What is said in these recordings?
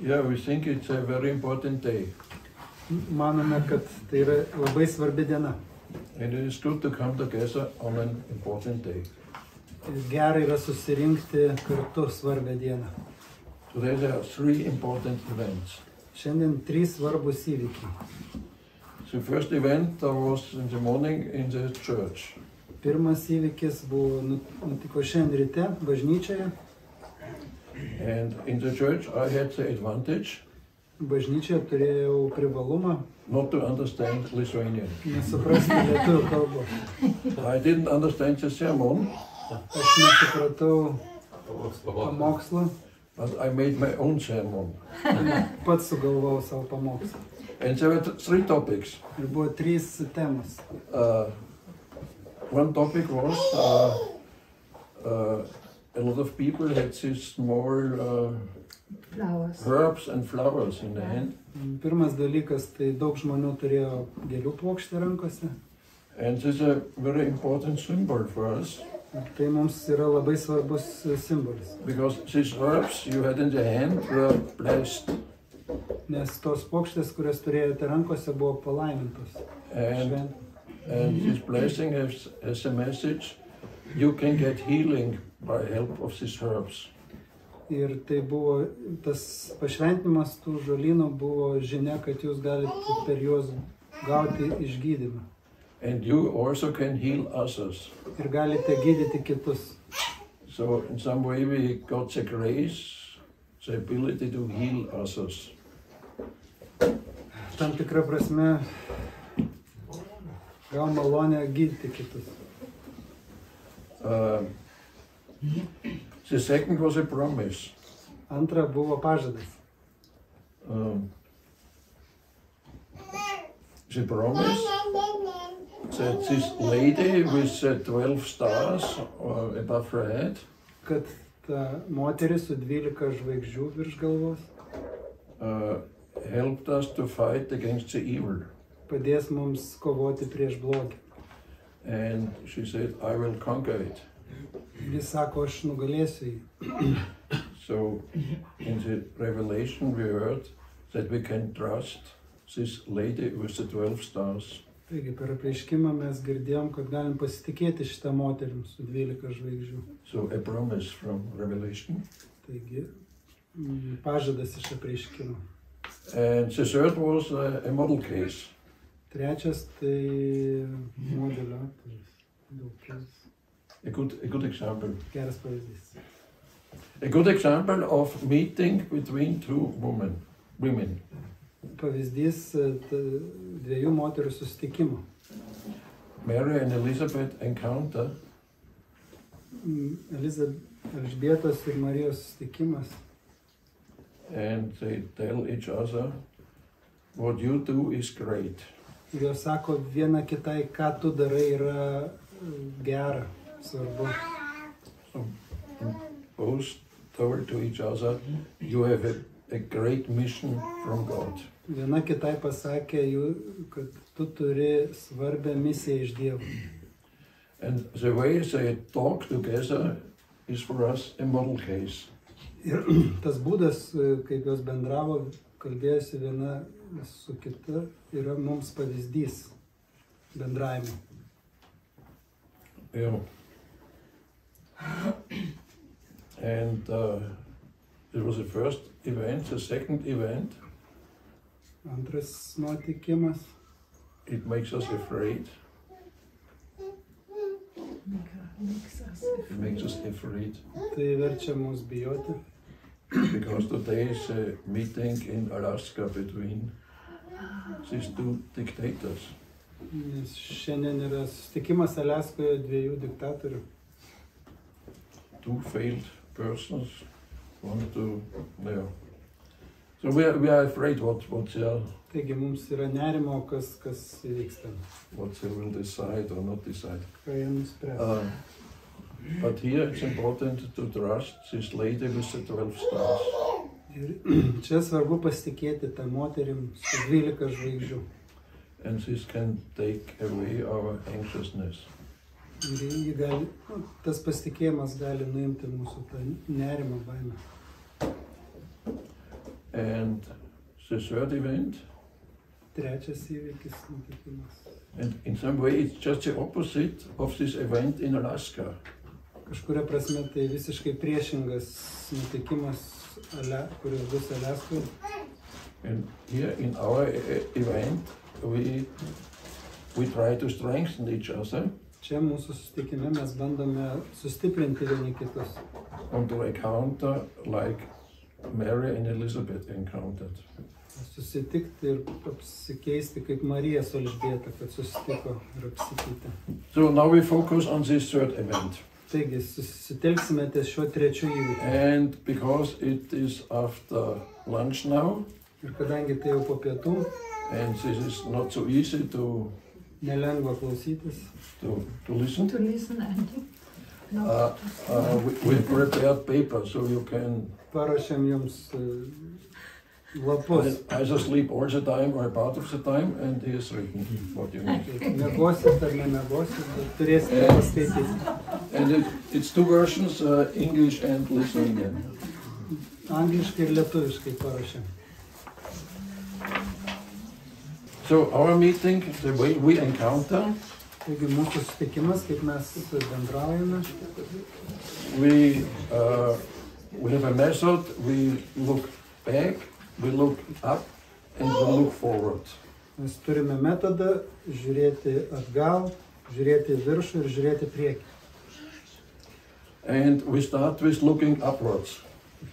Yeah, we think it's a very important day. Manome, kad tai yra labai svarbi diena. And it is good to come together on an important day. Gerai yra susirinkti kartu svarbią dieną. Today there are 3 important events. Šiandien 3 svarbus įvykiai. The first event was in the morning in the church. Pirmas įvykis buvo nutiko šiandien ryte bažnyčioje. And in the church I had the advantage Bažnyčioje turėjau privalumą not to understand Lithuanian. nesuprasti lietuvių kalbos. I didn't understand the sermon, Aš nesupratau pamokslą, but I made my own sermon. pats sugalvojau savo pamokslą. And there were 3 topics. Ir buvo 3 temos. One topic was a lot of people had these small Flowers. herbs and flowers in their hand. Pirmas dalykas, tai daug žmonių turėjo gėlių puokštę rankose. And this is a very important symbol for us, Tai mums yra labai svarbus simbolis. because these herbs you had in the hand were blessed. Nes tos puokštės, kurias turėjote rankose, buvo palaimintos. And this blessing has a message: you can get healing by help of these herbs. Ir tai buvo, tas pašventinimas tų žolynų buvo žinia, kad jūs galite per juos gauti išgydymą. And you also can heal others. Ir galite gydyti kitus. So in some way we got the grace, the ability to heal others. Tam tikrą prasme gal malonę gydyti kitus. The second was a promise. Antra buvo pažadas. The promise that this lady with the 12 stars above her head Kad ta moteris su 12 žvaigždžių virš galvos helped us to fight against the evil. padės mums kovoti prieš blogį. And she said, I will conquer it. Jis sako, aš nugalėsiu jį. So in the revelation we heard that we can trust this lady with the 12 stars. Taigi per apreiškimą mes girdėjom, kad galim pasitikėti šitą moterim su 12 žvaigždžių. So a promise from Revelation. Taigi pažadas iš apreiškimo. And the third was a model case. Trečias tai modelio aktorius. A good example. Geras pavyzdys. A good example of meeting between 2 women. Pavyzdys dviejų moterų susitikimo. Mary and Elizabeth encounter. Elžbietos ir Marijos susitikimas. And they tell each other, what you do is great. Ir jos sako viena kitai, ką tu darai yra gera, svarbu. So both told to each other, you have a great mission from God. Viena kitai pasakė, kad tu turi svarbią misiją iš Dievo. And the way they talk together is for us a model case. Ir tas būdas, kaip jos bendravo, kalbėjosi viena su kita, yra mums pavyzdys bendravimo. Yeah. And it was the first event. The second event, Antras nuotikimas. it makes us afraid. It makes us afraid. Tai verčia mus bijoti, Because today is a meeting in Alaska between these 2 dictators. nes šiandien yra susitikimas Aliaskoje dviejų diktatorių. 2 failed persons want to, yeah. So we are afraid what Taigi mums yra nerimo, kas įvyks ten, they will decide or not decide. ką jie nuspręs. But here it's important to trust this lady with the 12 stars. Ir čia svarbu pasitikėti tą moterim su 12 žvaigždžių. And this can take away our anxiousness. Ir tas pasitikėjimas gali nuimti mūsų tą nerimą, baimę. And the third event, Trečias įvykis nutikimas. and in some way it's just the opposite of this event in Alaska. Kažkuria prasme tai visiškai priešingas nutikimas, kuris bus Aliaskoje. And here in our event, we try to strengthen each other Čia mūsų susitikime mes bandome sustiprinti vieni kitus. and to encounter like Mary and Elizabeth encountered. Susitikti ir apsikeisti kaip Marija su Elžbieta, kad susitiko ir apsikeitė. So now we focus on this third event. Taigi, susitelksime ties šiuo trečiu įvykiu. And because it is after lunch now, Ir kadangi tai jau po pietų, and this is not so easy to nelengva klausytis, listen, To listen and no. we prepared paper so you can paruošėm jums lapus. either sleep all the time or part of the time, and here's written what you need. Miegosit ar nemiegosit, bet turėsite paskaityti. And it's two versions, English and Lithuanian. Angliškai ir lietuviškai paruošėm. So our meeting, the way we encounter, Taigi mūsų susitikimas, kaip mes bendraujame, we have a method, we look back, we look up, and we look forward. mes turime metodą žiūrėti atgal, žiūrėti į viršų ir žiūrėti priekį. And we start with looking upwards.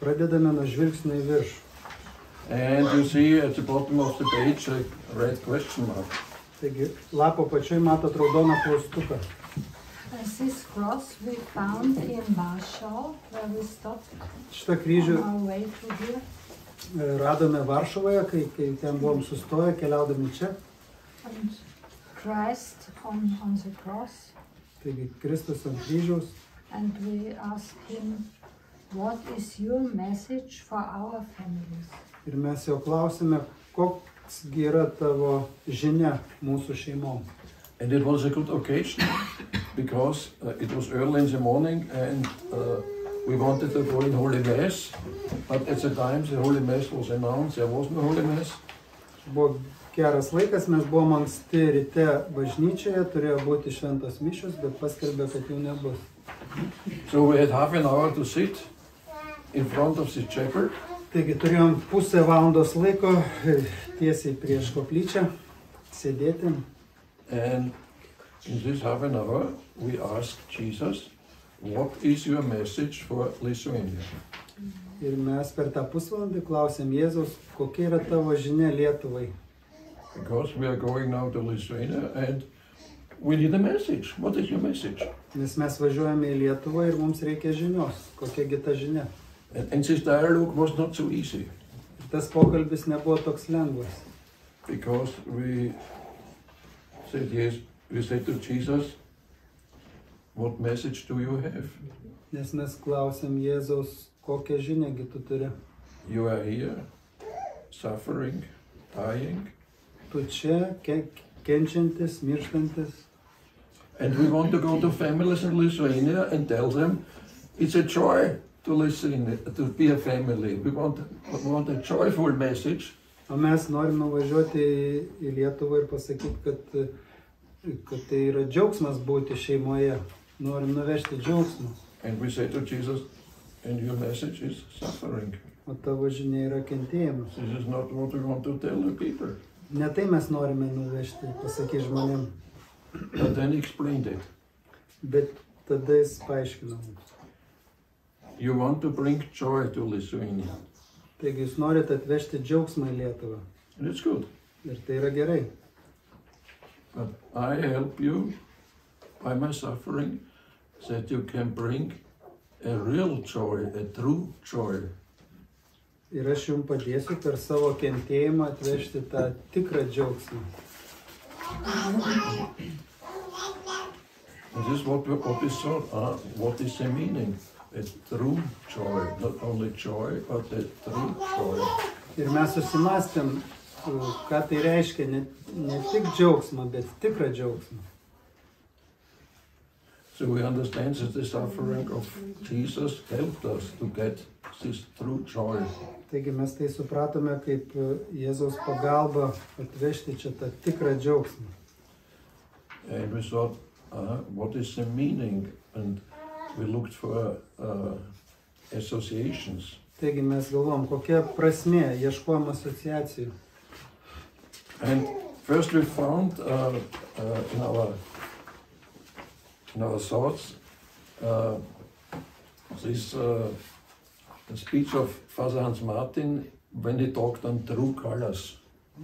Pradedame nuo žvilgsnio į viršų. And you see at the bottom of the page a red question mark. Taigi lapo pačioj matot raudoną klaustuką. This cross we found in Warsaw, where we stopped Šitą kryžių on our way to here. radome Varšuvoje, kai ten buvom sustoję, keliaudami čia. And Christ on the cross. Taigi Kristus ant kryžiaus. And we asked him, what is your message for our families? Ir mes jau klausime, koksgi yra tavo žinia mūsų šeimom. And it was a good occasion because it was early in the morning and we wanted to go in Holy Mass, but at the time the Holy Mass was announced, there was no Holy Mass. Buvo geras laikas, mes buvom anksti ryte bažnyčioje, turėjo būti šventos mišios, bet paskelbė, kad jų nebus. So we had half an hour to sit in front of the chapel. Taigi turėjom pusę valandos laiko tiesiai prieš koplyčią sėdėti. And in this half an hour we asked Jesus, what is your message for Lithuania? Ir mes per tą pusvalandį klausėm Jėzaus, kokia yra tavo žinia Lietuvai. Because we are going now to Lithuania and we need a message. What is your message? Nes mes važiuojame į Lietuvą ir mums reikia žinios, kokiagi ta žinia. And this dialogue was not so easy. Ir tas pokalbis nebuvo toks lengvas. Because we said yes, we said to Jesus, what message do you have? Nes mes klausėm Jėzaus, kokią žiniągi tu turi. You are here, suffering, dying, Tu čia, kenčiantis, mirštantis. and we want to go to families in Lithuania and tell them it's a joy to listen, to be a family. We want a joyful message. O mes norime važiuoti į Lietuvą ir pasakyti, kad tai yra džiaugsmas būti šeimoje. Norim nuvežti džiaugsmą. And we say to Jesus, and your message is suffering. O tavo žinia yra kentėjimas. This is not what we want to tell the people. Ne tai mes norime nuvežti, pasakyti žmonėm. But then he explained it. Bet tada jis paaiškino mums. You want to bring joy to Lithuania. Taigi jūs norite atvežti džiaugsmą į Lietuvą. And it's good. Ir tai yra gerai. But I help you by my suffering that you can bring a real joy, a true joy. Ir aš jums padėsiu per savo kentėjimą atvežti tą tikrą džiaugsmą. And this is what we saw. What is the meaning? A true joy, not only joy, but a true joy. Ir mes susimastėm, ką tai reiškia, ne tik džiaugsmą, bet tikrą džiaugsmą. So we understand that the suffering of Jesus helped us to get this true joy. Taigi mes tai supratome kaip Jėzaus pagalba atvežti čia tą tikrą džiaugsmą. And we thought, what is the meaning? And we looked for associations. Taigi mes galvom, kokia prasmė, ieškojom asociacijų. And first we found in our thoughts this the speech of Father Hans Martin when he talked on true colors.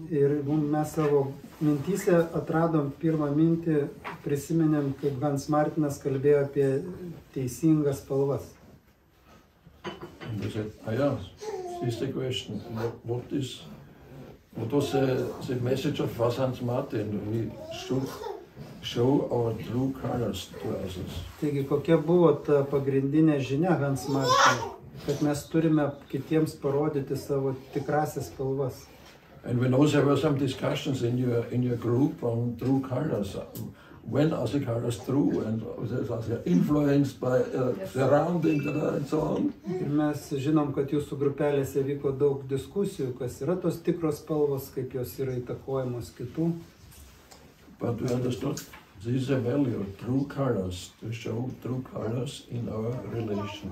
Ir mes savo mintyse atradom pirmą mintį, prisiminėm, kaip Hans Martinas kalbėjo apie teisingas spalvas. And we said, this is the question. What was the message of Father Hans Martin? We should show our true colors to others. Taigi, kokia buvo ta pagrindinė žinia Hans Martin, kad mes turime kitiems parodyti savo tikrasias spalvas. And we know there were some discussions in your group on true colors. When are the colors true, and are they influenced by surroundings and so on? Ir mes žinom, kad jūsų grupelėse vyko daug diskusijų, kas yra tos tikros spalvos, kaip jos yra įtakojamos kitų. But we understood this is a value, true colors, to show true colors in our relation.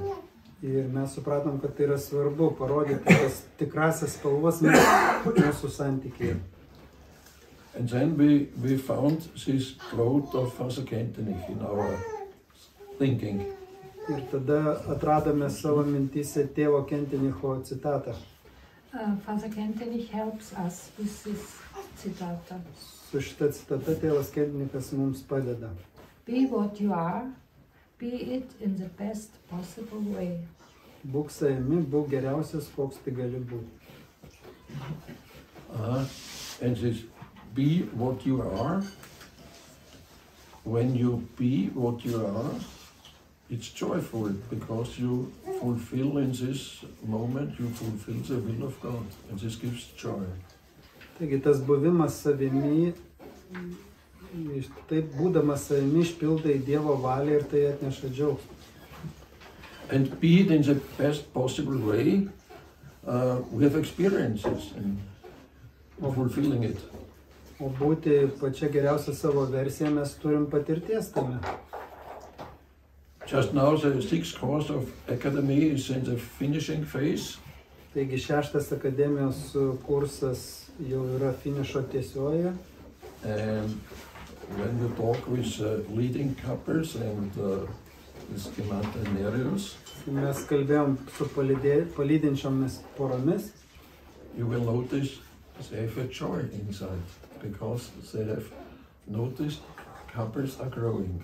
Ir mes supratom, kad tai yra svarbu parodyti tas tikrasias spalvas mūsų santykyje. And then we found this quote of Father Kentenich in our thinking. Ir tada atradome savo mintyse tėvo Kentenicho citatą. Father Kentenich helps us with this citata. Su šita citata tėvas Kentenichas mums padeda. Be what you are, be it in the best possible way. Būk savimi, būk geriausias, koks tai gali būti. And this be what you are. When you be what you are, it's joyful because you fulfill in this moment, you fulfill the will of God, and this gives joy. Taigi tas buvimas savimi, taip būdamas savimi išpildai Dievo valią ir tai atneša džiaugsmą. And be it in the best possible way, we have experiences in fulfilling it. O būti pačia geriausia savo versija mes turim patirties tame. Just now the 6th course of academy is in the finishing phase. Taigi 6. akademijos kursas jau yra finišo tiesioje. And when you talk with leading couples and Skimanta Nerius, Mes kalbėjom su palydinčiomis poromis. you will notice they have a joy inside because they have noticed couples are growing.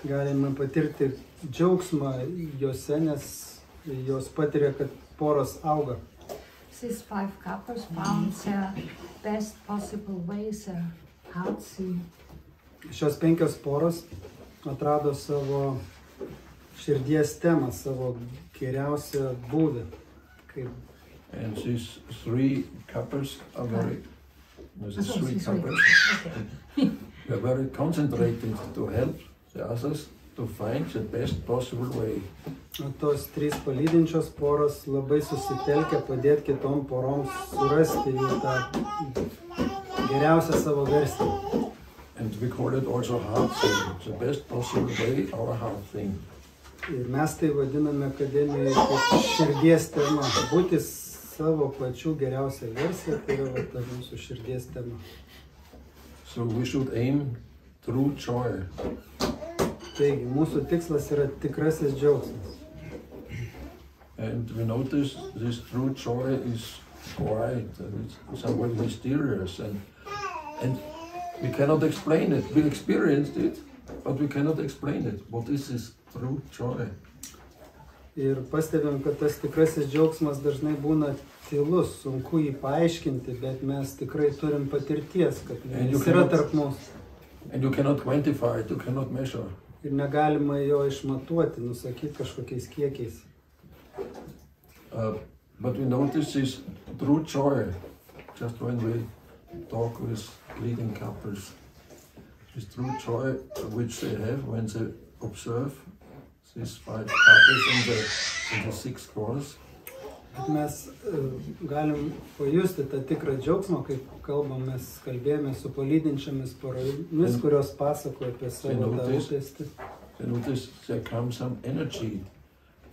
Galime patirti džiaugsmą jose, nes jos patiria, kad poros auga. These 5 couples found their best possible ways, their heartsy. Šios 5 poros atrado savo širdies temą, savo geriausią būdą. And these 3 couples are very, they are very concentrated to help the others to find the best possible way. O tos 3 palydinčios poros labai susitelkia padėti kitom poroms surasti jų tą geriausią savo versiją. And we call it also heart thing, the best possible way, our heart thing. Ir mes tai vadiname akademijoje kaip širdies tema. Būti savo pačių geriausią versiją, tai yra ta mūsų širdies tema. So we should aim true joy. Taigi, mūsų tikslas yra tikrasis džiaugsmas. And we notice this true joy is quiet and it's somewhat mysterious and we cannot explain it. We experienced it, but we cannot explain it. What is this true joy? Ir pastebim, kad tas tikrasis džiaugsmas dažnai būna tylus, sunku jį paaiškinti, bet mes tikrai turim patirties, kad jis yra tarp mūsų. And you cannot quantify it, you cannot measure. Ir negalima jo išmatuoti, nusakyti kažkokiais kiekiais. But we notice this true joy just when we talk with leading couples. This true joy which they have when they observe these 5 couples in the 6 quarters. Mes galim pajusti tą tikrą džiaugsmą, kai kalbėjome su palydinčiamis poromis, kurios pasakoja apie savo tą rūpestį. Notice there comes some energy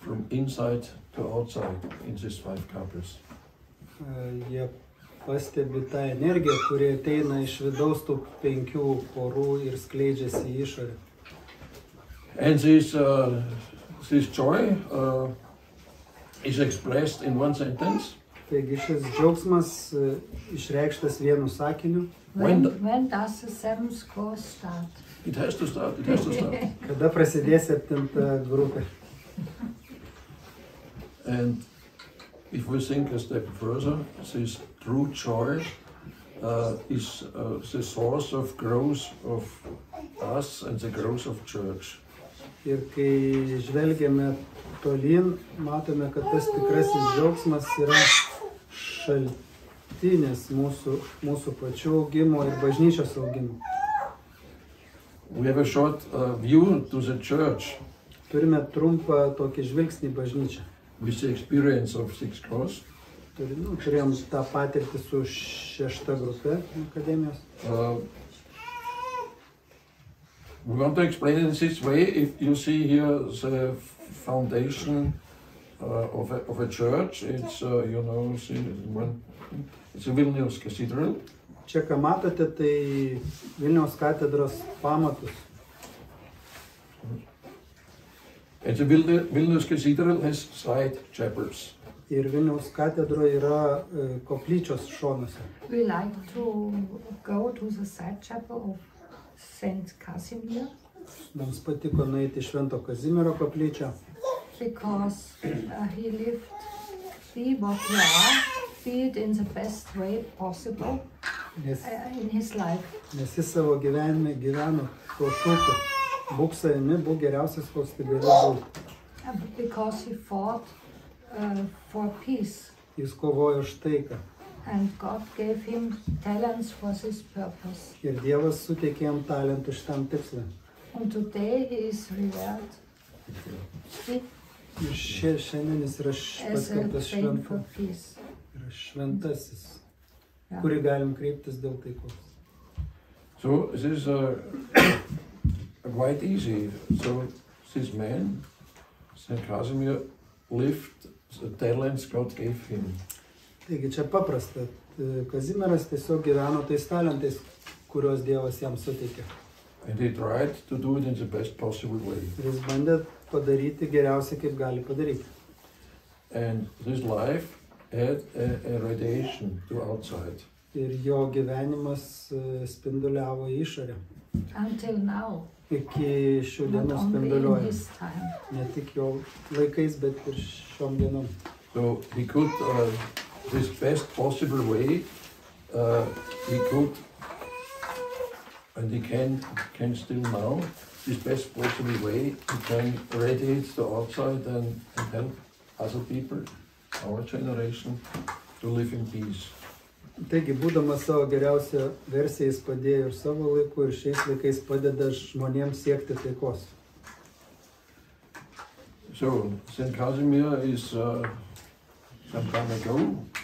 from inside to outside in these 5 couples. Jie pastebi tą energiją, kuri ateina iš vidaus tų 5 porų ir skleidžiasi į išorę. And this joy is expressed in one sentence. Taigi šis džiaugsmas išreikštas vienu sakiniu. When does the 7th course start? It has to start. Kada prasidės 7 grupė? And if we think a step further, this true joy is the source of growth of us and the growth of church. Ir kai žvelgiame tolyn, matome, kad tas tikrasis džiaugsmas yra šaltinis mūsų pačių augimo ir bažnyčios augimo. We have a short view to the church. Turime trumpą tokį žvilgsnį bažnyčią. With the experience of 6 course. Turėjom tą patirtį su 6 grupė akademijos. We want to explain it this way. If you see here the foundation of a church, it's it's a Vilnius Cathedral. Čia, ką matote, tai Vilniaus katedros pamatus. And the Vilnius Cathedral has side chapels. Ir Vilniaus katedroje yra koplyčios šonuose. We like to go to the side chapel of Saint Casimir. Mums patiko nueiti į Švento Kazimiero koplyčią. Because he lived, be what you are, be it in the best way possible in his life. Nes jis savo gyvenime gyveno tuo šūkiu. Būk savimi, būk geriausias, koks tai gali būti. Because he fought for peace. Jis kovojo už taiką. And God gave him talents for this purpose. Ir Dievas suteikė jam talentų šitam tikslui. And today he is revered. Ir šiandien jis yra paskelbtas šventu. Yra šventasis, kurį galim kreiptis dėl taikos. So this is quite easy. So this man, Saint Casimir, lived the talents God gave him. Taigi čia paprasta. Kazimieras tiesiog gyveno tais talentais, kuriuos Dievas jam suteikė. And he tried to do it in the best possible way. Ir jis bandė padaryti geriausiai, kaip gali padaryti. And this life had a radiation to outside. Ir jo gyvenimas spinduliavo į išorę. Until now. Iki šių dienų spinduliuoja. Ne tik jo laikais, bet ir šiom dienom. So he could, this best possible way, he could, and he can still now, this best possible way, he can radiate the outside and help other people, our generation, to live in peace. Taigi, būdamas savo geriausią versiją, jis padėjo ir savo laiku, ir šiais laikais padeda žmonėms siekti taikos. So, Saint Casimir is some time ago,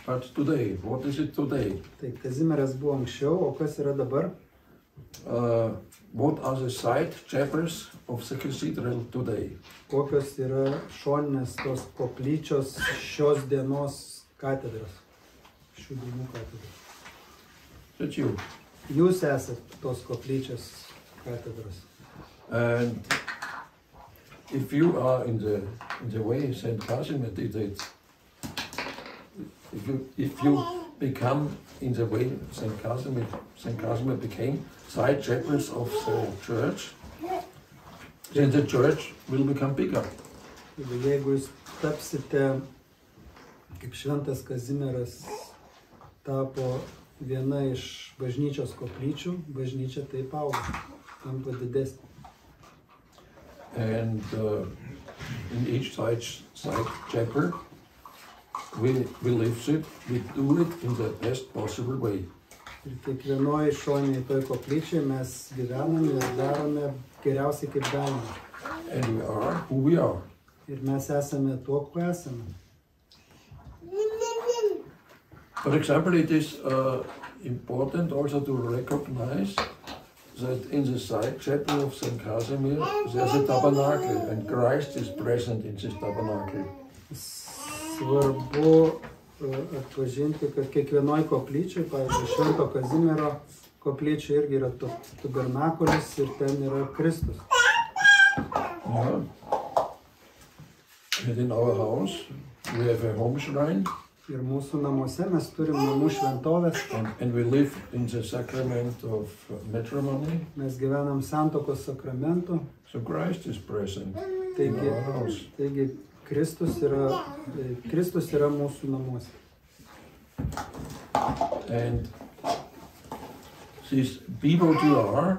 but today, what is it today? Tai Kazimieras buvo anksčiau, o kas yra dabar? What are the side chapels of the cathedral today? Kokios yra šoninės tos koplyčios šios dienos katedros? Šių dienų katedros. That's you. Jūs esat tos koplyčios katedros. And if you are in the way Saint Casimir did it, if you become in the way Saint Casimir became side chapels of the church, then the church will become bigger. Jeigu jūs tapsite kaip šventas Kazimieras tapo viena iš bažnyčios koplyčių, bažnyčia taip auga, tampa didesnė. And in each side chapel, we live it, we do it in the best possible way. Ir kiekvienoje šonėje toj koplyčiai mes gyvename ir darome geriausiai kaip galime. And we are who we are. Ir mes esame tuo, kuo esame. For example, it is important also to recognize that in the side chapel of St. Casimir there's a tabernacle and Christ is present in this tabernacle. Svarbu atpažinti, kad kiekvienoj koplyčiai, pavyzdžiui, Švento Kazimiero koplyčiai irgi yra tabernakulis ir ten yra Kristus. Yeah. And in our house we have a home shrine. Ir mūsų namuose mes turim namų šventovės. And we live in the sacrament of matrimony. Mes gyvenam santuokos sakramentu. So Christ is present in our house. Taigi Kristus yra mūsų namuose. And this be what you are,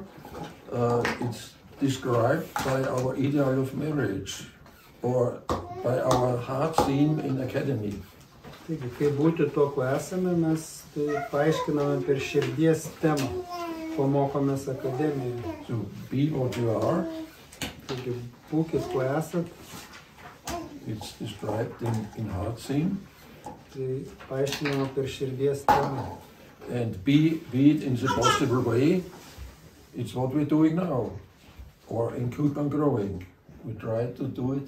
it's described by our ideal of marriage or by our heart theme in academy. Taigi, kaip būti tuo, kuo esame, mes tai paaiškiname per širdies temą, ko mokomės akademijoje. So be what you are. Taigi, būkit, kuo esat. It's described in heart theme. Tai paaiškiname per širdies temą. And be it in the possible way. It's what we're doing now, or in Keep on Growing. We try to do it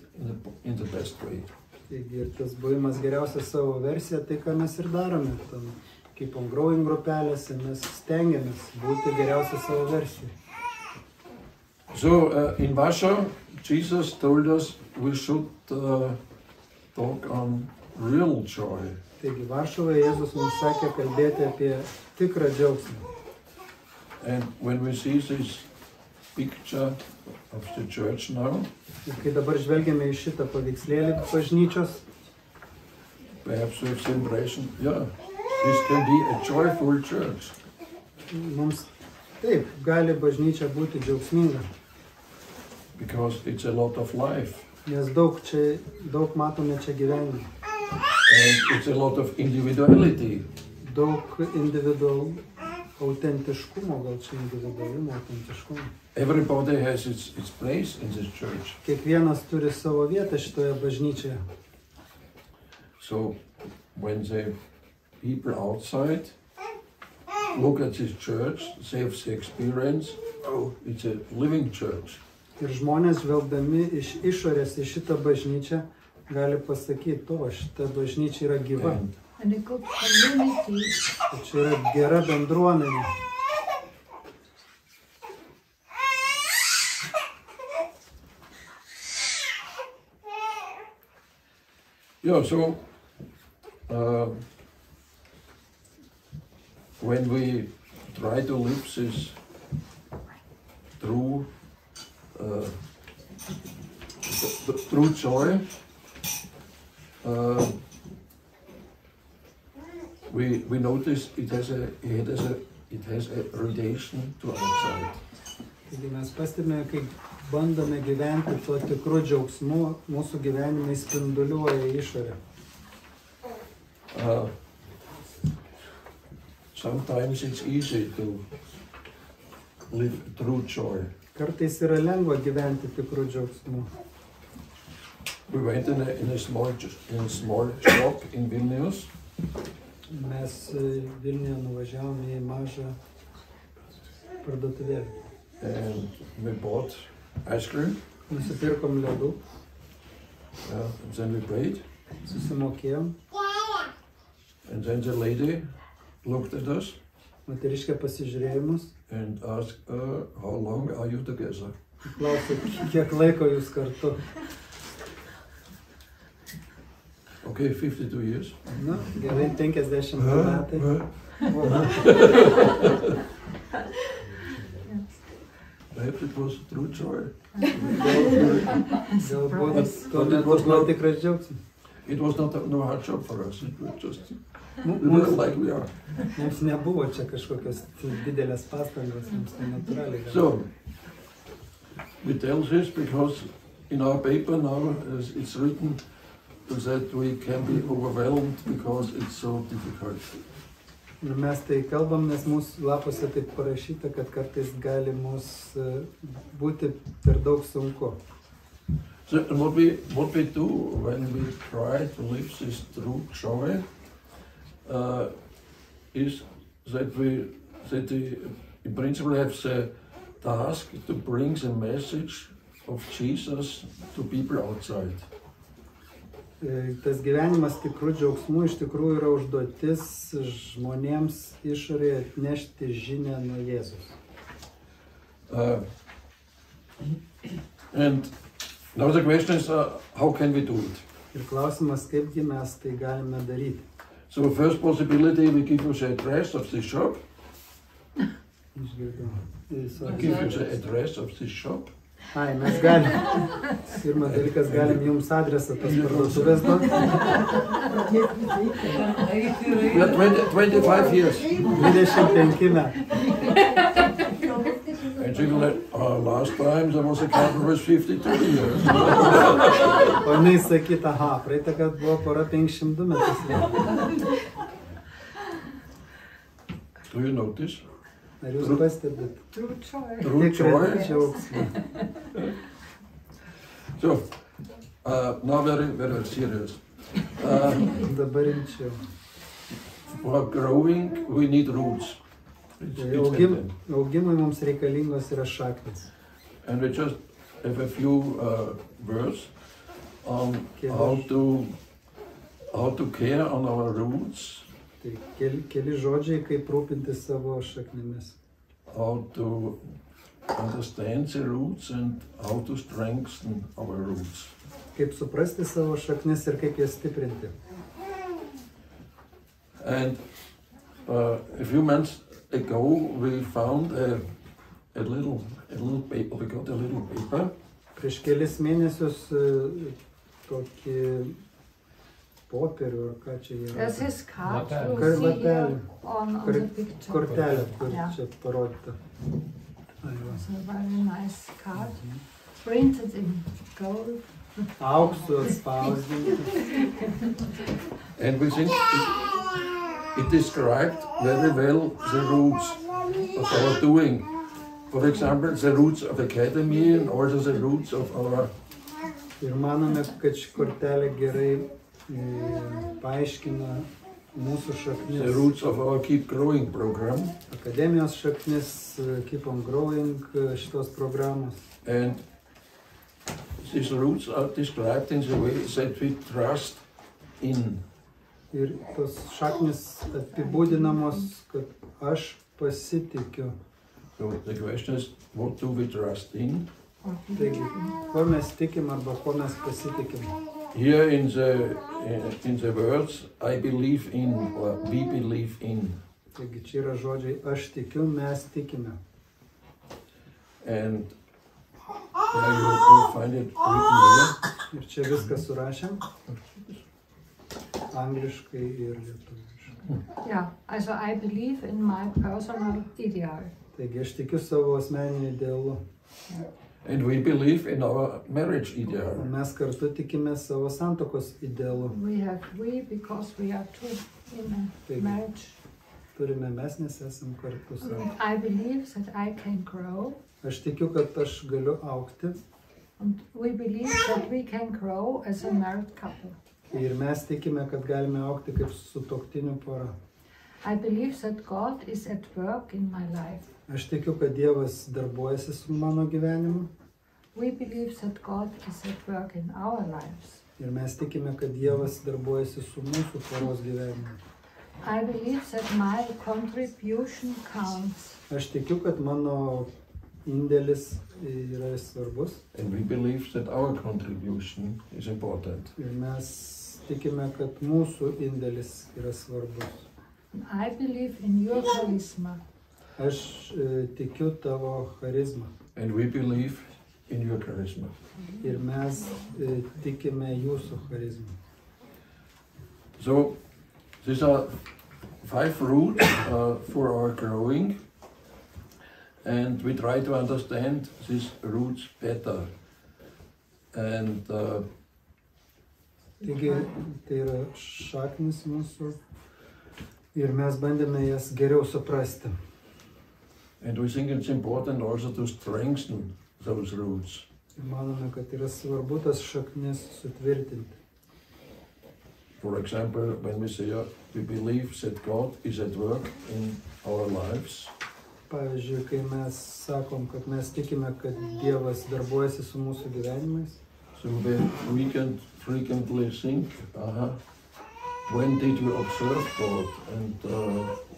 in the best way. Taigi, tas buvimas geriausia savo versija, tai ką mes ir darome. Tam Keep on Growing grupelėse mes stengiamės būti geriausia savo versija. So in Warsaw, Jesus told us we should talk on real joy. Taigi, Varšuvoje Jėzus mums sakė kalbėti apie tikrą džiaugsmą. And when we see this picture of the church now, Ir kai dabar žvelgiame į šitą paveikslėlį bažnyčios, perhaps we have the impression, yeah, this can be a joyful church. mums taip gali bažnyčia būti džiaugsminga, Because it's a lot of life. nes daug matome čia gyvenime, And it's a lot of individuality. daug autentiškumo, gal čia individualumo, autentiškumo. Everybody has its place in this church. Kiekvienas turi savo vietą šitoje bažnyčioje. So when the people outside look at this church, they have the experience, oh, it's a living church. Ir žmonės žvelgdami iš išorės į šitą bažnyčią gali pasakyti, o šita bažnyčia yra gyva. And a good community. Čia yra gera bendruomenė. Yeah, so when we try to live this true joy, we notice it has a relation to outside. Taigi mes pastebime, kai bandome gyventi tuo tikru džiaugsmu, mūsų gyvenimai spinduliuoja į išorę. Sometimes it's easy to live true joy. Kartais yra lengva gyventi tikru džiaugsmu. We went in a small shop in Vilnius. Mes Vilniuje nuvažiavome į mažą parduotuvėlę. And we bought ice cream. Nusipirkom ledų, And then we paid. susimokėjom. And then the lady looked at us Moteriškė pasižiūrėjo mus, and asked, how long are you together? klausė, kiek laiko jūs kartu. Okay, 52 years. Na, gerai, 50 metai. Perhaps it was true joy. Galbūt tuo metu buvo tikras džiaugsmas. It was not no hard job for us. It was just like we are. Mums nebuvo čia kažkokios didelės pastangos, mums tai natūraliai. So we tell this because in our paper now it's written that we can be overwhelmed because it's so difficult. Ir mes tai kalbam, nes mūsų lapuose taip parašyta, kad kartais gali mus būti per daug sunku. So what we do when we try to live this true joy is that we in principle have the task to bring the message of Jesus to people outside. Tas gyvenimas tikrų džiaugsmų iš tikrųjų yra užduotis žmonėms išorėje atnešti žinią nuo Jėzus. And now the question is, how can we do it? Ir klausimas, kaipgi mes tai galime daryti. So first possibility, we give you the address of the shop. Išgirdau. We give you the address of the shop. Ai, mes galim. Pirmas dalykas, galim jums adresą tos parduotuvės duoti. We are 25 years. 25 metų. And she will last time there was a couple was 52 years. O jinai sakyta, aha, praeitą kad buvo pora 502 metus. Do you notice? Ar jūs pastebit? True joy. True joy. Džiaugsmą. So, now very serious. Dabar rimčiau. For growing, we need roots. Augimui mums reikalingos yra šaknis. And we just have a few words on how to care on our roots. Tai keli žodžiai, kaip rūpinti savo šaknimis. How to understand the roots and how to strengthen our roots. Kaip suprasti savo šaknis ir kaip jas stiprinti. And a few months ago we found a little paper. We got a little paper. Prieš kelis mėnesius tokį popierių, ar ką čia yra. This is card you Kartelė. see here on the picture. Kortelė, kur Yeah. čia parodyta. Ai, va. It's a very nice card, printed in gold. Auksu atspausdinti. And we think it described very well the roots of our doing. For example, the roots of academy and also the roots of our Ir manome, kad ši kortelė gerai paaiškina mūsų the šaknis. roots of our Keep Growing program. Akademijos šaknis, Keep on Growing šitos programos. And these roots are described in the way that we trust in. Ir tos šaknis apibūdinamos, kad aš pasitikiu. So the question is, what do we trust in? Taigi, ko mes tikim arba ko mes pasitikim. Here in the words, I believe in or we believe in. Taigi čia yra žodžiai aš tikiu, mes tikime. And you find it written there. Ir čia viską surašėm. Angliškai ir lietuviškai. Yeah, also I believe in my personal ideal. Taigi aš tikiu savo asmeniniu idealu. And we believe in our marriage O ideal. mes kartu tikime savo santuokos idealu. We because we are two in a Taigi. marriage. Turime mes, nes esam kartu su. I believe that I can grow, Aš tikiu, kad aš galiu augti. and we believe that we can grow as a married couple. Ir mes tikime, kad galime augti kaip sutuoktinių pora. I believe that God is at work in my life. Aš tikiu, kad Dievas darbuojasi su mano gyvenimu. We believe that God is at work in our lives. Ir mes tikime, kad Dievas darbuojasi su mūsų poros gyvenimu. I believe that my contribution counts. Aš tikiu, kad mano indėlis yra svarbus. And we believe that our contribution is important. Ir mes tikime, kad mūsų indėlis yra svarbus. I believe in your charisma. Aš tikiu tavo charizmą. And we believe in your charisma. Ir mes tikime jūsų charizmą. So these are 5 roots for our growing. And we try to understand these roots better. And Taigi tai yra šaknis mūsų ir mes bandėme jas geriau suprasti. we think it's important also to strengthen those roots. Ir manome, kad yra svarbu tas šaknis sutvirtinti. For example, when we say we believe that God is at work in our lives, Pavyzdžiui, kai mes sakom, kad mes tikime, kad Dievas darbuojasi su mūsų gyvenimais, so then we can frequently think, when did we observe God and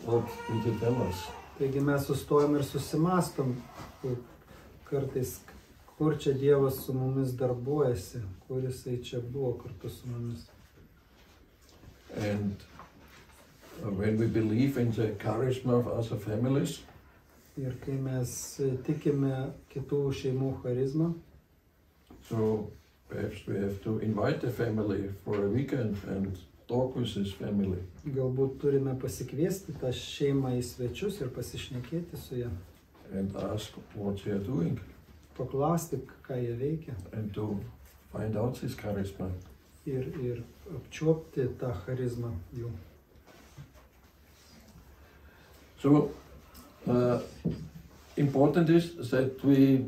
what did He tell us? taigi mes sustojam ir susimastom kartais, kur čia Dievas su mumis darbuojasi, kur Jisai čia buvo kartu su mumis. And when we believe in the charisma of other families, Ir kai mes tikime kitų šeimų charizmą, so perhaps we have to invite the family for a weekend and talk with this family. galbūt turime pasikviesti tą šeimą į svečius ir pasišnekėti su ją, And ask what they are doing paklausti, ką jie veikia and to find out this charisma. ir apčiuopti tą charizmą jų. So important is that we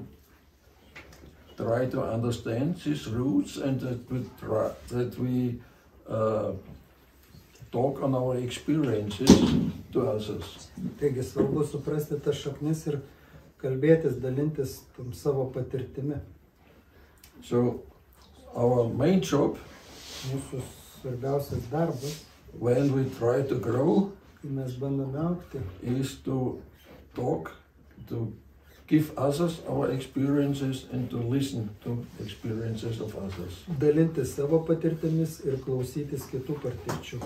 try to understand these roots and that we talk on our experiences to others. Taigi svarbu suprasti tas šaknis ir kalbėtis, dalintis tam savo patirtimi. So our main job, Mūsų svarbiausias darbas, when we try to grow, kai mes bandome augti, is to talk, to give others our experiences and to listen to experiences of others. dalintis savo patirtimis ir klausytis kitų patirčių.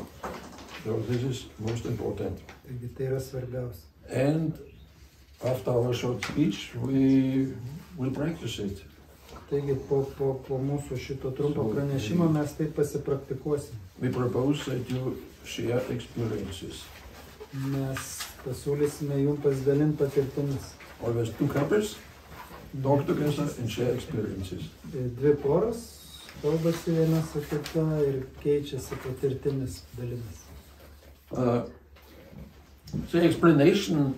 So this is most important. Taigi tai yra svarbiausia. And after our short speech, we will practice it. Taigi po mūsų šito trumpo pranešimo mes taip pasipraktikuosim. We propose that you share experiences. Mes pasiūlysime jums pasidalinti patirtimis. Always two couples, talk together and share experiences. Dvi poros kalbasi viena su kita ir keičiasi patirtimis dalimis. The explanation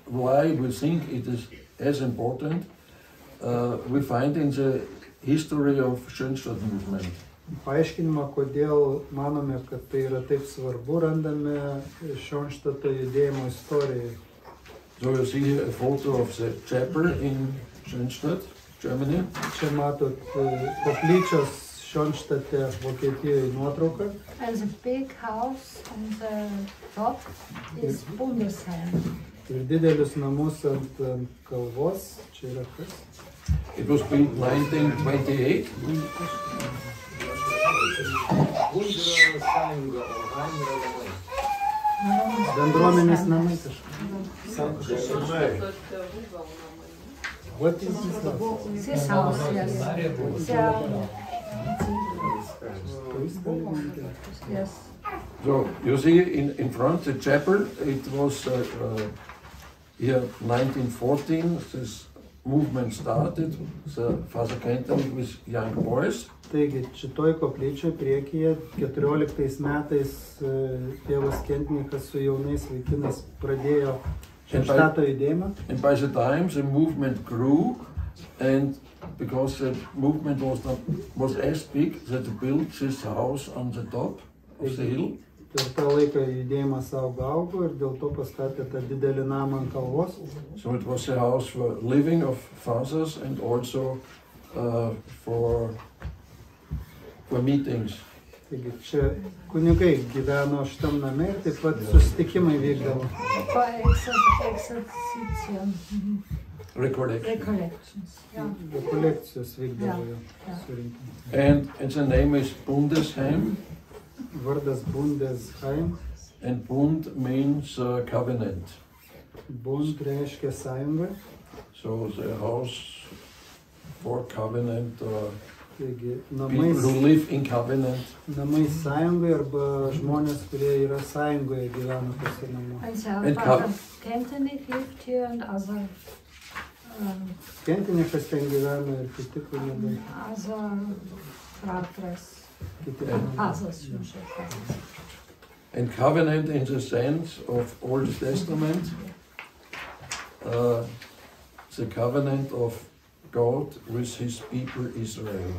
why we think it is as important, we find in the history of Schoenstatt movement. Paaiškinimą, kodėl manome, kad tai yra taip svarbu, randame Schoenstatt judėjimo istorijoje. So you see here a photo of the chapel in Schoenstatt, Germany. Čia matot koplyčios Schoenstatte, Vokietijoje nuotrauką. And the big house on the top is Bundesheim. Ir didelius namus ant kalvos. Čia yra kas? It was built 1928. Bendruomenės namai kažkas. What is this house? This house, yes. Yes. So you see in front the chapel, it was here 1914, this movement started, the Father Kentenich with young boys. Taigi, šitoj koplyčioje priekyje 14 metais tėvas Kentenichas su jaunais vaikinais pradėjo Schoenstatt judėjimą. And by the time the movement grew, and because the movement was as big that they built this house on the top of the hill. Per tą laiką judėjimas augo ir dėl to pastatė tą didelį namą ant kalvos. So it was a house for living of fathers and also for meetings. Taigi čia kunigai gyveno šitam name ir taip pat susitikimai vykdavo. Recollections. Yeah. Rekolekcijos vykdavo jo surinkimai. And the name is Bundesheim. Vardas Bundesheim. And Bund means covenant. Bund reiškia sąjunga. So the house for covenant, Taigi people who live in covenant. namai sąjungai arba žmonės, kurie yra sąjungoje gyvena tose namuose. And Father Kentenich lived here and other Kentenichas ten gyveno ir kiti kunigai. Others. And covenant in the sense of Old Testament, the covenant of God with his people Israel.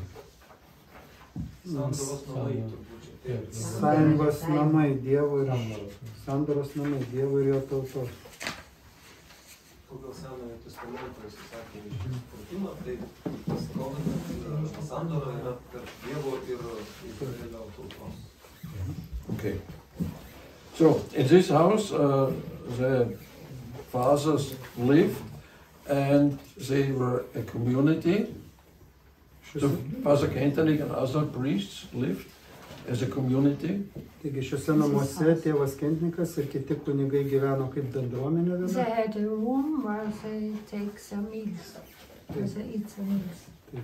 Sąjungos namai Dievui ir sandoros namai Dievui ir jo tautos. Pagal Senojo testamento įsakymą iš Fortūno, tai tas kalbant sandora yra tarp Dievo ir Izraelio tautos. Okay. So, in this house, the fathers lived and they were a community. So, Father Kentenich and other priests lived as a community. Taigi šiuose namuose tėvas Kentnikas ir kiti kunigai gyveno kaip bendruomenė They viena. had a room where they take their meals, where they eat their meals. Tai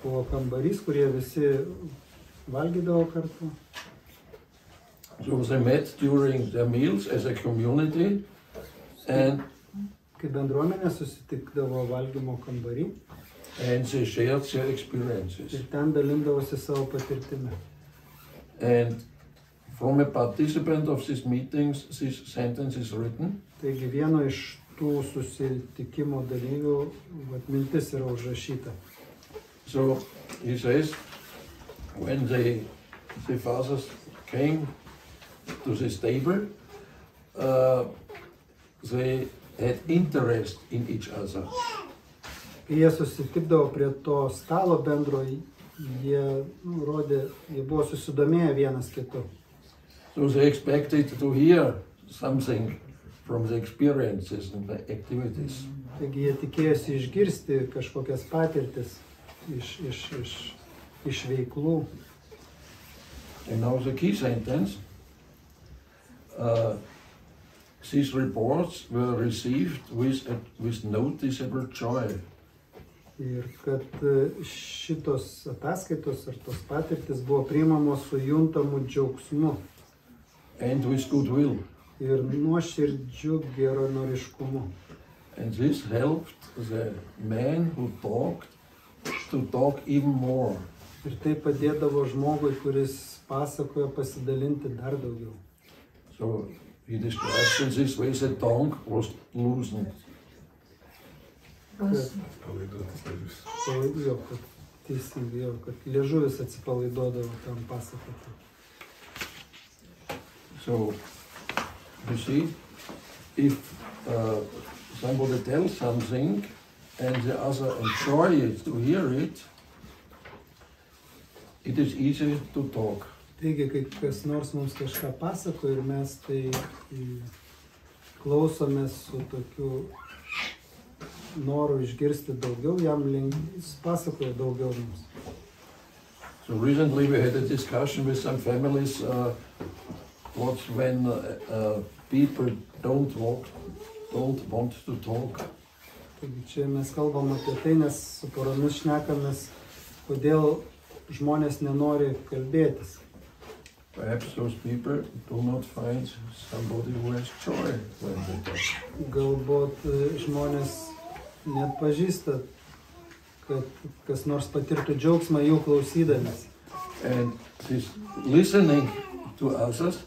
buvo kambarys, kurie visi valgydavo kartu. So they met during their meals as a community and Kai bendruomenė susitikdavo valgymo kambarį they shared their experiences. ir ten dalindavosi savo patirtimi. And from a participant of these meetings, this sentence is written. Taigi vieno iš tų susitikimo dalyvių mintis yra užrašyta. So he says, when the fathers came to this table, they had interest in each other. Kai jie susitikdavo prie to stalo bendro, jie buvo susidomėję vienas kitu. So they expected to hear something from the experiences and the activities. Taigi jie tikėjosi išgirsti kažkokias patirtis iš veiklų. And now the key sentence, these reports were received with noticeable joy. Ir kad šitos ataskaitos ar tos patirtis buvo priimamos su juntamu džiaugsmu And with goodwill. ir nuoširdžiu geranoriškumu. And this helped the man who talked to talk even more. Ir tai padėdavo žmogui, kuris pasakojo, pasidalinti dar daugiau. So he describes in this way the tongue was loosened. Was Jo, kad teisingai, jo, kad liežuvis atsipalaiduodavo tam pasakoti. So you see, if somebody tells something and the other enjoy it, to hear it, it is easy to talk. Taigi, kai kas nors mums kažką pasako ir mes tai klausomės su tokiu noru išgirsti daugiau, jis pasakoja daugiau mums. So recently we had a discussion with some families, what's when people don't want to talk. Taigi čia mes kalbam apie tai, nes su poromis šnekamės, kodėl žmonės nenori kalbėtis. Perhaps those people do not find somebody who has joy when they talk. Galbūt žmonės net pažįsta, kad kas nors patirtų džiaugsmą jų klausydamis. And this listening to others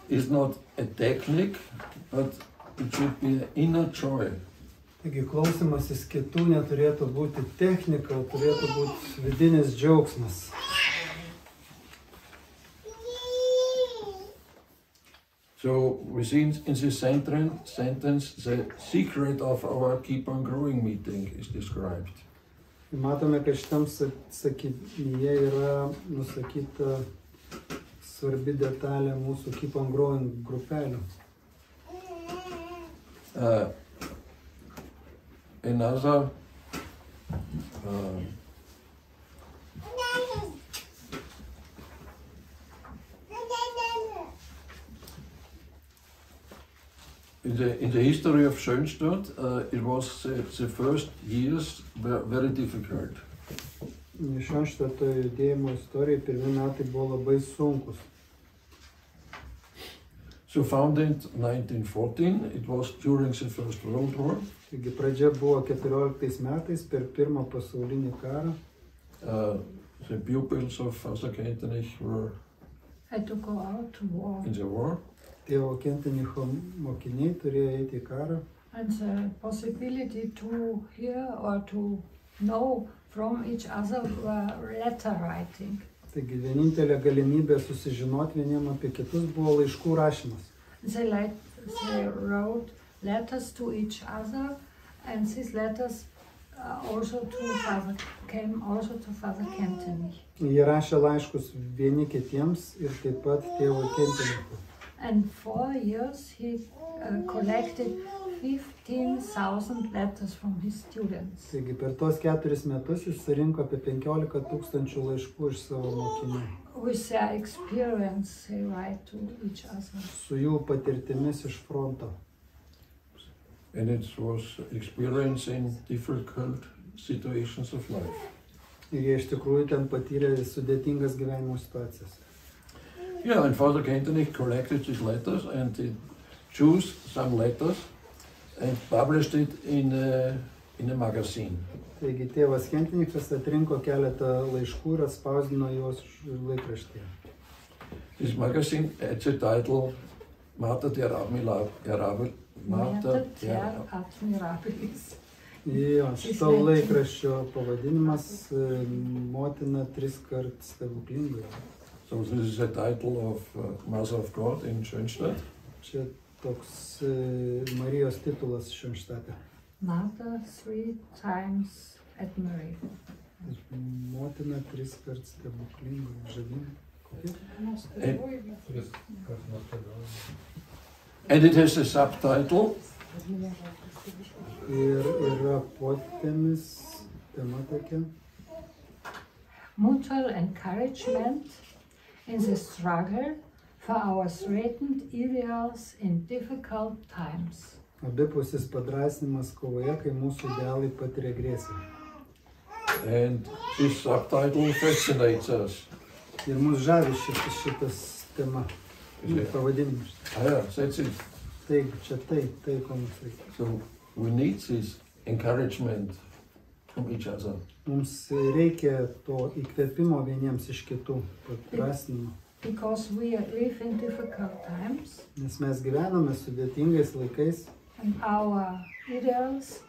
is not a technique, but it should be an inner joy. Taigi klausimasis kitų neturėtų būti technika, turėtų būti vidinis džiaugsmas. So we see in this sentence the secret of our Keep on Growing meeting is described. Matome, kad šitam sakinyje yra nusakyta svarbi detalė mūsų Keep on Growing grupelių. Another in the history of Schönstadt, it was the first years were very difficult. Šionštato judėjimo istorijai pirmi metai buvo labai sunkus. So founded in 1914, it was during the First World War. Taigi pradžia buvo 14 metais per Pirmą pasaulinį karą. The pupils of Father Kentenich were had to go out to war. in the war. Tėvo Kentenicho mokiniai turėjo eiti į karą. And the possibility to hear or to know from each other letter writing. Taigi vienintelė galimybė susižinoti vieniem apie kitus buvo laiškų rašymas. They wrote letters to each other, and these letters came also to Father Kentenich. Jie rašė laiškus vieni kitiems ir taip pat tėvui Kentenichui. And 4 years he collected 15,000 letters from his students. Taigi per tos 4 metus jis surinko apie 15,000 laiškų iš savo mokinių. With their experience, they write to each other. Su jų patirtimis iš fronto. And it was experiencing difficult situations of life. Ir jie iš tikrųjų ten patyrė sudėtingas gyvenimo situacijas. Yeah, and Father Kentenich collected these letters and he chose some letters and published it in a magazine. Taigi tėvas Kentenichas atrinko keletą laiškų ir atspausdino juos laikraštyje. This magazine had the title Mater der Admirabilis. Jo, šito laikraščio pavadinimas Motina triskart stebuklingoji. So this is the title of Mother of God in Schönstadt. Čia toks Marijos titulas Švenštate. Mother 3 times admirable. Motina triskart stebuklingoji, žavinga. And it has a subtitle. Ir yra potėmis tema tokia. Mutual encouragement in the struggle for our threatened ideals in difficult times. Abipusis padrąsinimas kovoje, kai mūsų idealai patiria grėsmę. And this subtitle fascinates us. Ir mus žavi šitas tema, pavadinimas. Yeah, that's it. Taigi, čia tai, ko mums reikia. So we need this encouragement from each other. Mums reikia to įkvėpimo vieniems iš kitų, padrąsinimo. Because we live in difficult times. Nes mes gyvename sudėtingais laikais. And our ideals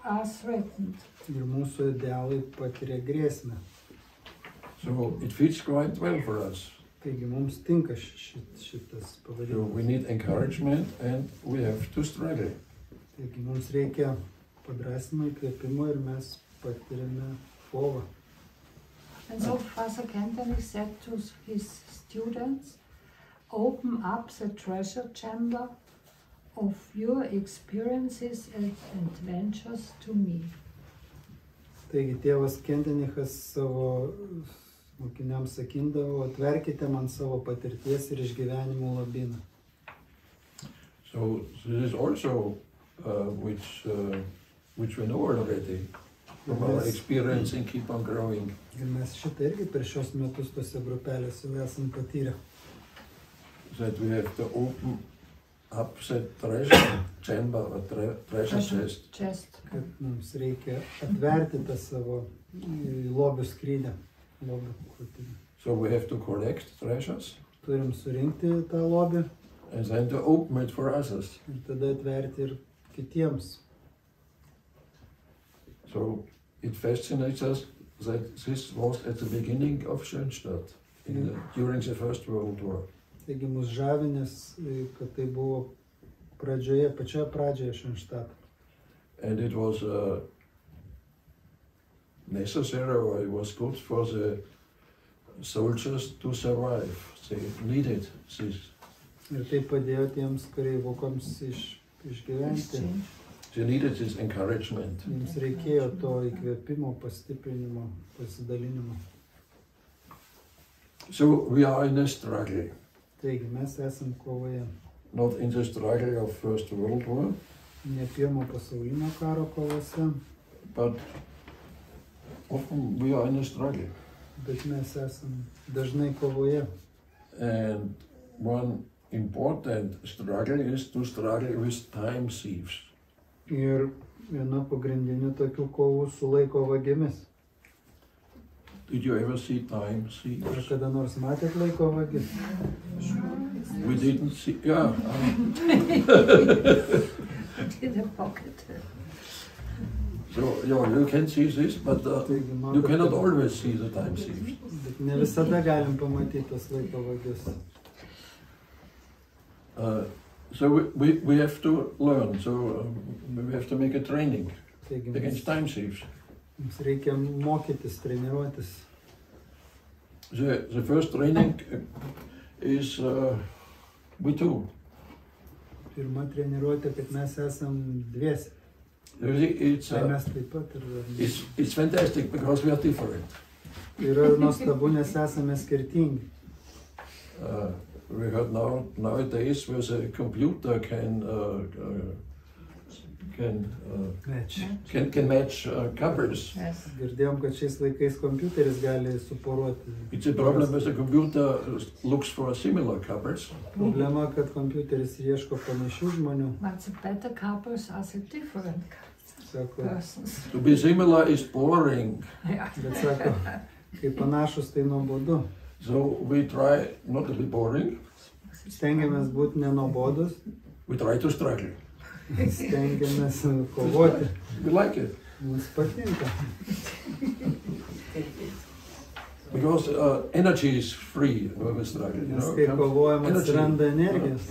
are threatened. Ir mūsų idealai patiria grėsmę. So it fits quite well for us. Taigi mums tinka šitas So pavadinimas. we need encouragement and we have to struggle. Taigi mums reikia padrąsinimo, įkvėpimo ir mes patiriame kovą. And so Father Kentenich said to his students, open up the treasure chamber of your experiences and adventures to me. Taigi tėvas Kentenichas savo mokiniams sakindavo, atverkite man savo patirties ir išgyvenimų lobyną. So this is also which we know already from our experience and keep on growing. Ir mes šitą irgi per šios metus tose grupelėse jau esam patyrę. That we have to open up the treasure chamber or treasure chest. Kad mums reikia atverti tą savo lobių skrynią. So we have to collect treasures. Turim surinkti tą lobį. And then to open it for others. Ir tada atverti ir kitiems. So it fascinates us that this was at the beginning of Schönstadt during the First World War. Taigi mus žavi, nes kad tai buvo pačioje pradžioje Švenštato. And it was necessary, or it was good for the soldiers to survive. They needed this. Ir tai padėjo tiems kareivokoms išgyventi. They needed this encouragement. Jiems reikėjo to įkvėpimo, pastiprinimo, pasidalinimo. So we are in a struggle. Taigi mes esam kovoje. Not in the struggle of First World War. Ne pirmo pasaulinio karo kovose. But often we are in a struggle. Bet mes esam dažnai kovoje. And one important struggle is to struggle with time thieves. Ir viena pagrindinių tokių kovų su laiko vagimis. Did you ever see time Ar thieves? kada nors matėt laiko vagis? We didn't see, yeah. In the pocket. So you can see this, but Taigi, you cannot kad- always see the time thieves. Bet ne visada galim pamatyti tos laiko vagius. So we have to learn. So we have to make a training Taigi against time thieves. mums reikia mokytis, treniruotis. The first training is we two. Pirma treniruotė, kad mes esam dviesi. You see, Tai mes taip pat ir it's fantastic because we are different. yra nuostabu, nes esame skirtingi. We heard nowadays where the computer can match couples. Yes. Girdėjom, kad šiais laikais kompiuteris gali suporuoti. It's a problem when the computer looks for similar couples. Problema, kad kompiuteris ieško panašių žmonių. But the better couples are the different Sako, persons. To be similar is boring. Yeah. bet sako, kai panašus, tai nuobodu. So we try not to be boring. Stengiamės būti nenobodus, We try to struggle. stengiamės kovoti. We like it Mums patinka. because energy is free when we struggle. You Nes know? kai kovojam, atsiranda energijos.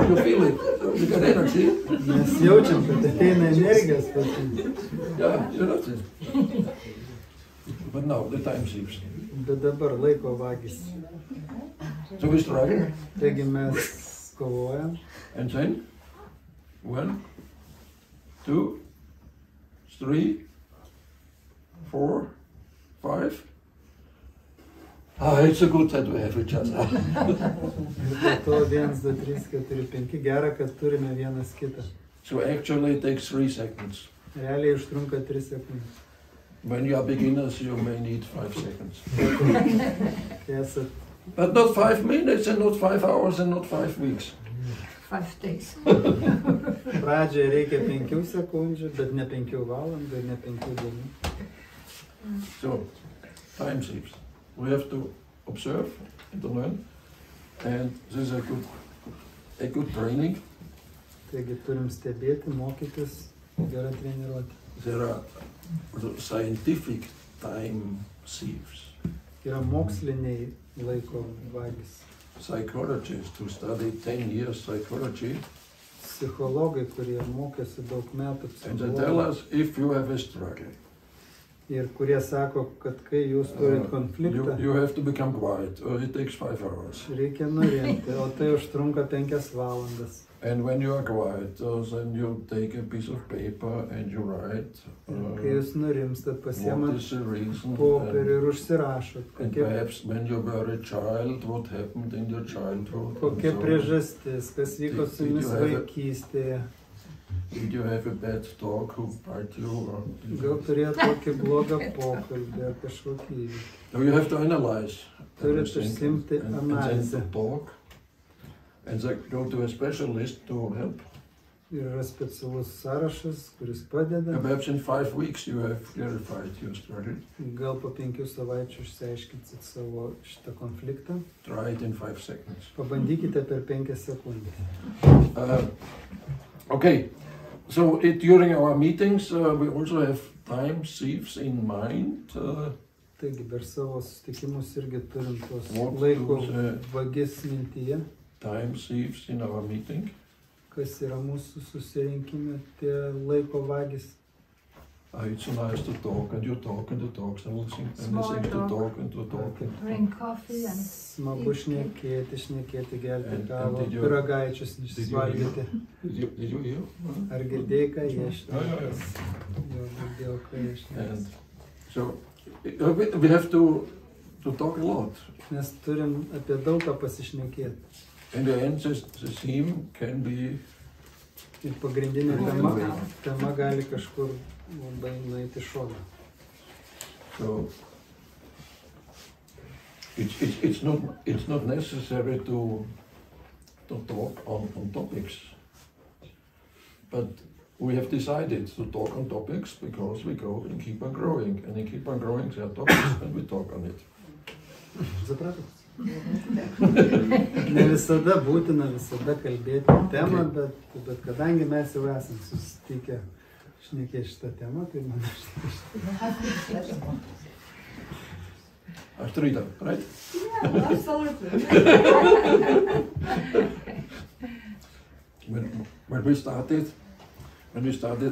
You feel it. You get energy. Mes jaučiam, kad ateina energijos. Yeah, you know it. But now the time thieves. Bet dabar laiko vagys. So we struggle, Taigi mes kovojam. and then 1, 2, 3, 4, 5. It's a good that we have each other. Ir po to 1, 2, 3, 4, 5. Gera, kad turime vienas kitą. So actually it takes 3 seconds. Realiai užtrunka 3 sekundės. When you are beginners, you may need 5 seconds. Kai esat, But not 5 minutes and not 5 hours and not 5 weeks. 5 days. pradžioje reikia 5 sekundžių, bet ne 5 valandų ir ne 5 dienų. So, time thieves. We have to observe and to learn. And this is a good training. Taigi turim stebėti, mokytis, gerą treniruotę. There are scientific time thieves. Yra moksliniai laiko vagys. Psychologists who study 10 years psychology, Psichologai, kurie mokėsi daug metų and they tell psichologijos. us if you have a struggle, Ir kurie sako, kad kai jūs turit konfliktą, you have to become quiet, or it takes 5 hours. reikia nurimti, o tai užtrunka 5 valandas. And when you are quiet, then you take a piece of paper and you write Kai jūs nurimstat, what pasiemat is the reason, popierių ir užsirašot, and perhaps when you were a child, what happened in your childhood. and kokia so on. priežastis, kas vyko su jumis Did you have a- vaikystėje. Did you have a bad dog who bite you? Or Gal turėjot kokį blogą pokalbį ar kažkokį įvykį. So you have to analyze Turit everything užsiimti and then to analizę. talk, and then go to a specialist to help. Ir yra specialus sąrašas, kuris padeda. And perhaps in 5 weeks you have clarified your struggle. Gal po 5 savaičių išsiaiškinsit savo šitą konfliktą. Try it in 5 seconds. Pabandykite per 5 sekundės. Okay, so during our meetings we also have time thieves in mind. Taigi per savo susitikimus irgi turim tos What laiko do the- vagis mintyje. Time thieves in our meeting. Kas yra mūsų susirinkime, tie laiko vagis. It's so nice to talk, and you talk, and you talk, and Small listening to talk. talk, and to talk. Drink coffee and Smagu šnekėti, gerti And kavą, did you- pyragaičius you valgyti. Did you hear? Ar girdėjai, ką jie Ja, ja, ja. Jo, girdėjau, ką jie šnekės. And so we have to talk a lot. Mes turim apie daug ką pasišnekėti. In the end, the theme can be Ir pagrindinė tema gali kažkur labai nueiti šoną. so. It's not necessary to talk on topics, but we have decided to talk on topics because we go and keep on growing, and in keep on growing there are topics and we talk on it. Supratot? Ne visada būtina visada kalbėti temą, bet kadangi mes jau esam susitikę šnekė šitą temą, tai man Astrida, right? Yeah, absolutely. When we started,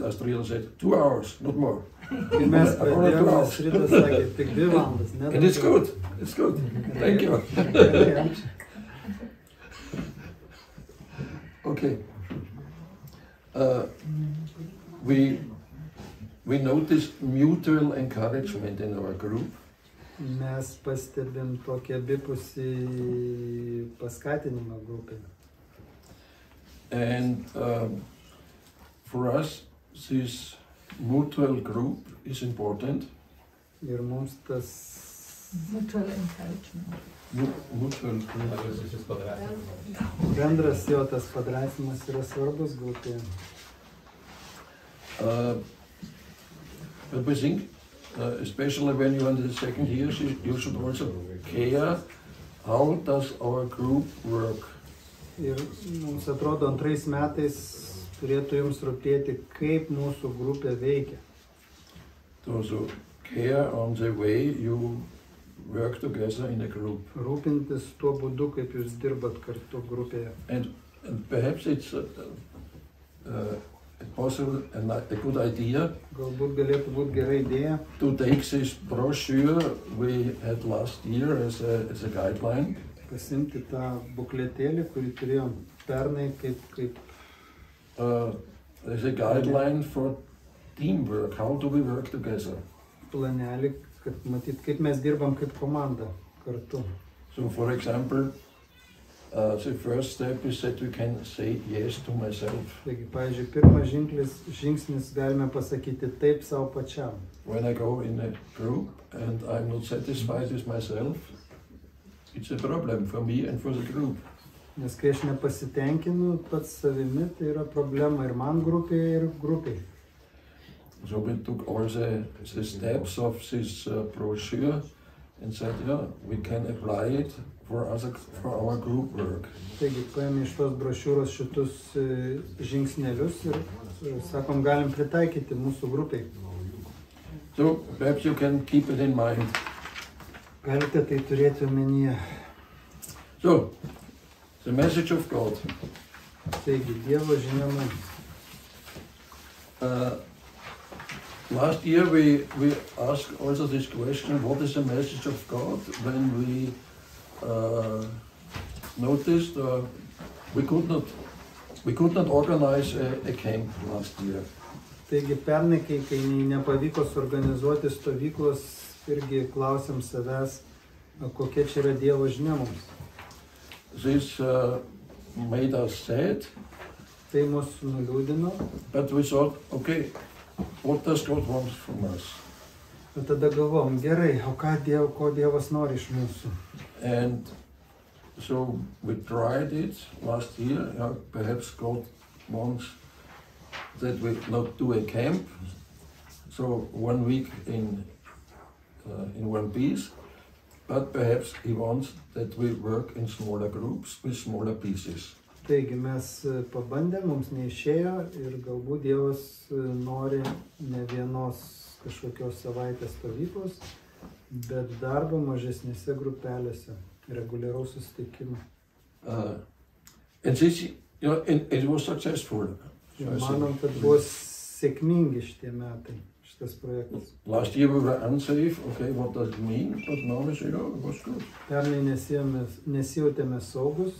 Astrida said 2 hours, not more. Kai mes pradėjome, Astrida sakė, tik 2 valandas. And it's good. It's good. Thank you. Okay. We noticed mutual encouragement in our group. Mes pastebim tokį abipusį paskatinimą grupėje. And for us, this mutual group is important. Ir mums tas Mutual encouragement. Mutual group. bendras jo tas padrasinimas yra svarbus grupėje. But we think, especially when you're in the second year, you should also care how does our group work. Ir mums atrodo, 2 metais turėtų jums rūpėti, kaip mūsų grupė veikia. So care on the way you work together in a group. Rūpintis tuo būdu, kaip jūs dirbat kartu grupėje. And perhaps it's possible and a good idea Galbūt galėtų būti gera idėja to take this brochure we had last year as a guideline. pasimti tą bukletėlį, kurį turėjom pernai kaip As a guideline for teamwork. How do we work together? planelį, kad matyt, kaip mes dirbam kaip komanda kartu. So, for example, the first step is that we can say yes to myself. Taigi, pavyzdžiui, pirmas žingsnis galime pasakyti taip savo pačiam. When I go in a group and I'm not satisfied with myself, it's a problem for me and for the group. Nes kai aš nepasitenkinu pats savimi, tai yra problema ir man grupėje, ir grupiai. So we took all the steps of this brochure and said, yeah, we can apply it for our group work. Taigi, paėmė iš tos brošiūros šitus žingsnelius ir sakom, galim pritaikyti mūsų grupiai. So perhaps you can keep it in mind. Galite tai turėti omenyje. So, the message of God. Taigi, Dievo žinia mums. Last year we asked also this question, what is the message of God, when we noticed we could not organize a camp last year. Taigi, pernai, kai nepavyko suorganizuoti stovyklos, irgi klausėm savęs, kokia čia yra Dievo žinia mums. This made us sad, Tai mus nuliūdino, but we thought, okay, what does God want from us? bet tada galvom, gerai, o ko Dievas nori iš mūsų? And so we tried it last year. Perhaps God wants that we not do a camp, so 1 week in one piece, but perhaps He wants that we work in smaller groups with smaller pieces. Taigi mes pabandėm, mums neišėjo ir galbūt Dievas nori ne vienos kažkokios savaitės stovyklos, bet darbo mažesnėse grupelėse, reguliaraus susitikimo. And this, it was successful. Ir manom, kad buvo sėkmingi šitie metai, šitas projektas. Last year we were unsafe. Okay, what does it mean? But now we say, oh, it was good. Pernai nesijautėme saugus,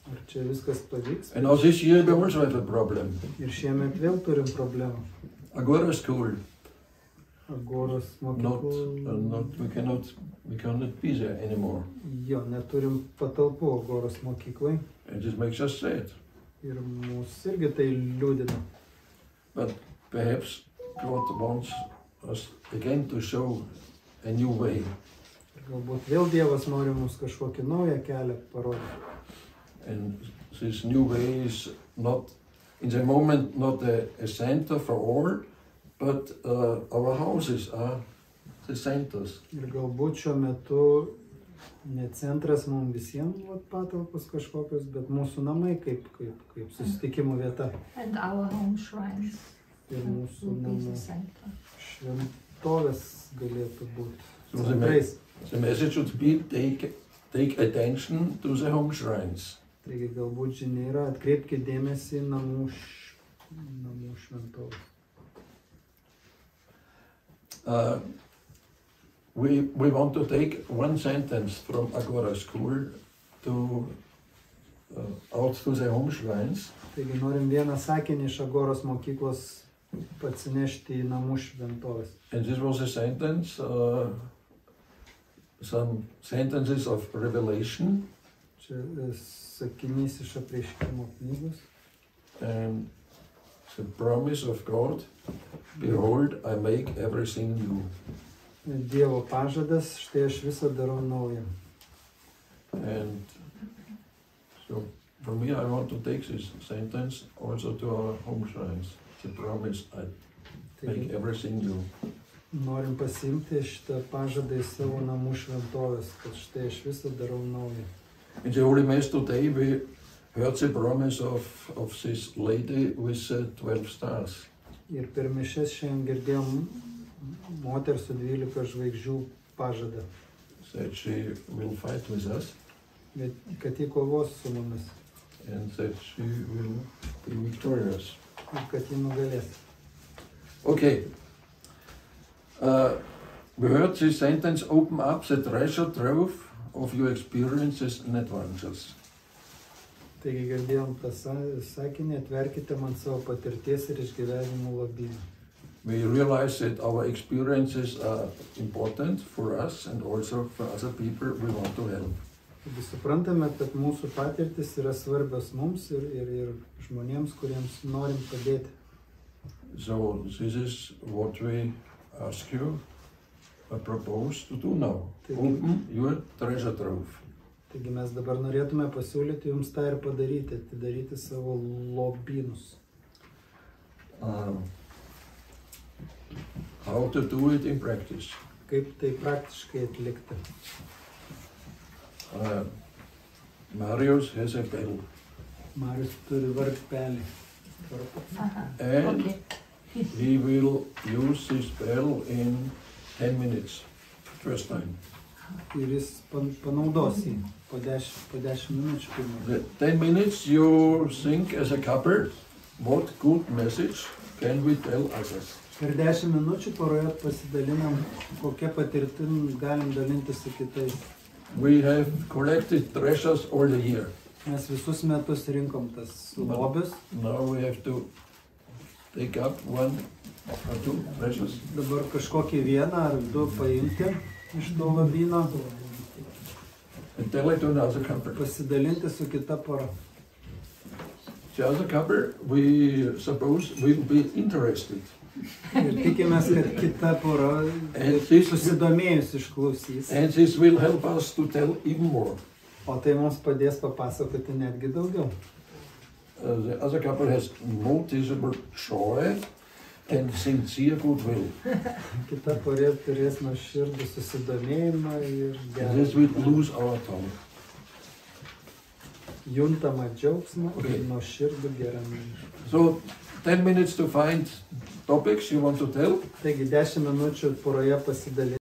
ar čia viskas pavyks. And now this year we also have a problem. Ir šiemet vėl turim problemą. Agora school. Agoros We cannot be there anymore. Jo, neturim patalpų Agoros mokyklai. And this makes us sad. Ir mūsų irgi tai liūdina. But perhaps God wants us again to show a new way. Galbūt vėl Dievas nori mums kažkokį naują kelią parodyti. And this new way is not, in the moment, not a center for all, but our houses are the centers. Ir galbūt šiuo metu ne centras mums visiems patalpos kažkokios, bet mūsų namai kaip susitikimų vieta. And our home shrines. ir mūsų will be namų the center. šventovės galėtų būti. So Centrais. the message should be take attention to the home shrines. Taigi galbūt žinia yra atkreipkite dėmesį į namų šventovės. We want to take one sentence from Agora School to out to the home shrines. Taigi norim vieną sakinį iš Agoros mokyklos atsinešti į namų šventovės. And this was a sentence, some sentences of Revelation. Čia sakinys iš Apreiškimo knygos. And the promise of God, behold, I make everything new. Dievo pažadas, štai aš visą darau naują. And so for me, I want to take this sentence also to our home shrines. The promise, I make Taigi everything new. norim pasiimti šitą pažadą į savo namų šventovės, kad štai aš visą darau naują. In the Holy Mass today, we heard the promise of this lady with 12 stars. Ir per mišias šiandien girdėjom moters su 12 žvaigždžių pažadą, That she will fight with us bet kad ji kovos su mumis and that she will be victorious. ir kad ji nugalės. Okay. We heard this sentence, open up the treasure trove of your experiences and adventures. Taigi girdėjom tą sakinį, atverkite man savo patirties ir išgyvenimų lobyną. We realize that our experiences are important for us and also for other people we want to help. Taigi suprantame, kad mūsų patirtis yra svarbios mums ir žmonėms, kuriems norim padėti. So this is what we ask you, propose to do now. Open your treasure trove. Taigi mes dabar norėtume pasiūlyti jums tą ir padaryti, atidaryti savo lobynus. How to do it in practice? Kaip tai praktiškai atlikti? Marius has a bell. Marius turi varpelį. And Okay. he will use this bell in 10 minutes, first time. Ir jis panaudos jį po 10 minučių pirmą. The 10 minutes you think as a couple, what good message can we tell others? Per 10 minučių poroje pasidalinam, kokia patirtim galim dalintis su kitais. We have collected treasures all the year. Mes visus metus rinkom tas lobius, Now we have to take up one or two treasures. dabar kažkokį vieną ar du paimti iš to lobyno, And tell it to another couple. pasidalinti su kita pora. The other couple, we suppose, will be interested. Ir tikimės, kad kita pora susidomėjus išklausys, And this will help us to tell even more. o tai mums padės papasakoti netgi daugiau. The other couple has noticeable joy and sincere goodwill. Kita pora turės nuoširdų susidomėjimą ir And this will lose our tongue. juntamą džiaugsmą Okay. ir nuoširdų geranorišką. So 10 minutes to find topics you want to tell. Taigi 10 minučių poroje pasidalinti.